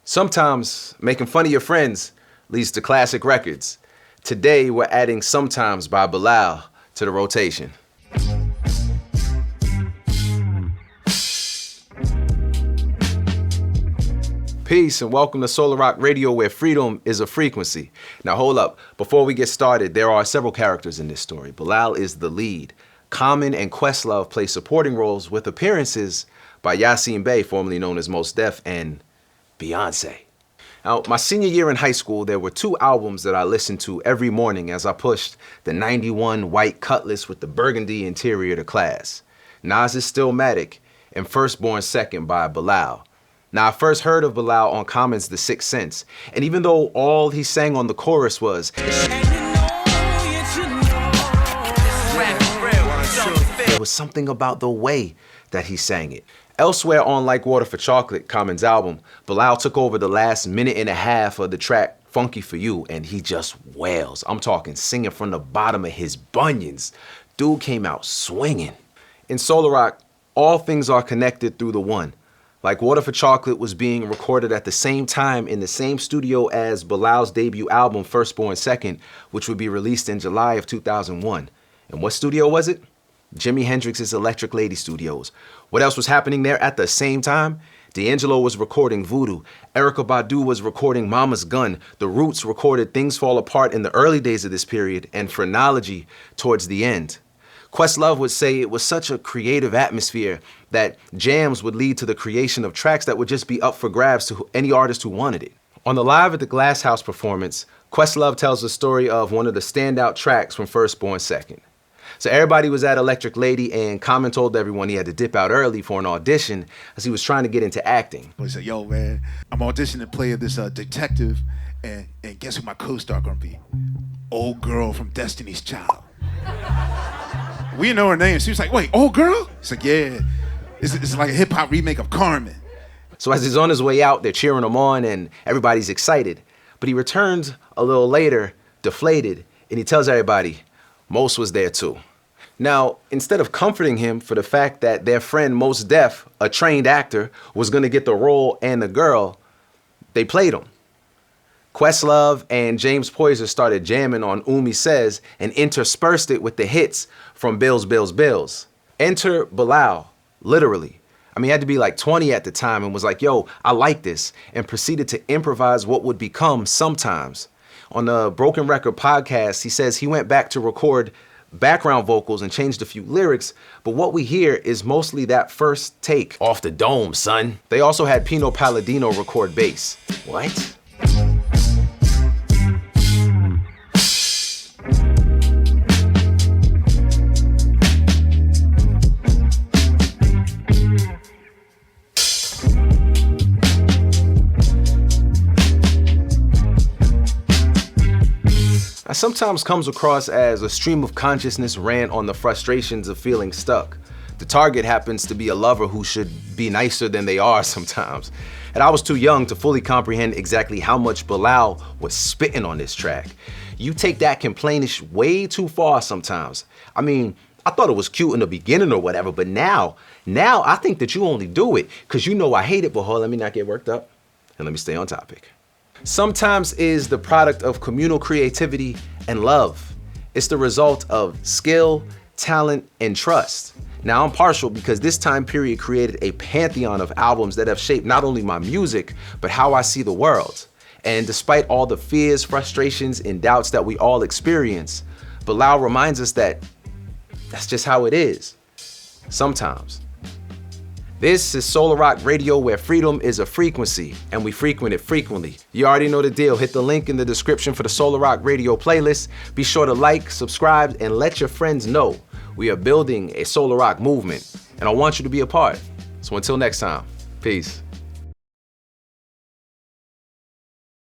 Sometimes making fun of your friends leads to classic records. Today, we're adding Sometimes by Bilal to the rotation. Peace and welcome to Soular Rock Radio, where freedom is a frequency. Now hold up, before we get started, there are several characters in this story. Bilal is the lead. Common and Questlove play supporting roles with appearances by Yasin Bey, formerly known as Mos Def, and Beyoncé. Now, my senior year in high school, there were two albums that I listened to every morning as I pushed the 91 white Cutlass with the burgundy interior to class. Nas' Stillmatic and Firstborn Second by Bilal. Now, I first heard of Bilal on Common's The Sixth Sense, and even though all he sang on the chorus was, there was something about the way that he sang it. Elsewhere on Like Water for Chocolate, Common's album, Bilal took over the last minute and a half of the track Funky For You, and he just wails. I'm talking singing from the bottom of his bunions. Dude came out swinging. In Soular Rock, all things are connected through the one. Like Water for Chocolate was being recorded at the same time in the same studio as Bilal's debut album, Firstborn Second, which would be released in July of 2001. And what studio was it? Jimi Hendrix's Electric Lady Studios. What else was happening there at the same time? D'Angelo was recording Voodoo. Erykah Badu was recording Mama's Gun. The Roots recorded Things Fall Apart in the early days of this period, and Phrenology towards the end. Questlove would say it was such a creative atmosphere that jams would lead to the creation of tracks that would just be up for grabs to any artist who wanted it. On the Live at the Glass House performance, Questlove tells the story of one of the standout tracks from Firstborn Second. So everybody was at Electric Lady, and Common told everyone he had to dip out early for an audition as he was trying to get into acting. He said, yo, man, I'm auditioning to play this detective, and guess who my co-star gonna be? Old girl from Destiny's Child. We didn't know her name. She was like, wait, old girl? He's like, yeah, it's like a hip-hop remake of Carmen. So as he's on his way out, they're cheering him on, and everybody's excited. But he returns a little later, deflated, and he tells everybody, Mos was there too. Now, instead of comforting him for the fact that their friend Mos Def, a trained actor, was gonna get the role and the girl, they played him. Questlove and James Poyser started jamming on Umi Says and interspersed it with the hits from Bills, Bills, Bills. Enter Bilal, literally. I mean, he had to be like 20 at the time and was like, yo, I like this, and proceeded to improvise what would become Sometimes. On the Broken Record podcast, he says he went back to record background vocals and changed a few lyrics, but what we hear is mostly that first take off the dome, son. They also had Pino Palladino record bass. What? I sometimes comes across as a stream of consciousness rant on the frustrations of feeling stuck. The target happens to be a lover who should be nicer than they are sometimes. And I was too young to fully comprehend exactly how much Bilal was spitting on this track. You take that complainish way too far sometimes. I mean, I thought it was cute in the beginning or whatever, but now I think that you only do it because you know I hate it, but hold, let me not get worked up and let me stay on topic. Sometimes is the product of communal creativity and love. It's the result of skill, talent, and trust. Now, I'm partial because this time period created a pantheon of albums that have shaped not only my music, but how I see the world. And despite all the fears, frustrations, and doubts that we all experience, Bilal reminds us that that's just how it is. Sometimes. This is Soular Rock Radio, where freedom is a frequency, and we frequent it frequently. You already know the deal. Hit the link in the description for the Soular Rock Radio playlist. Be sure to like, subscribe, and let your friends know. We are building a Soular Rock movement, and I want you to be a part. So until next time, peace.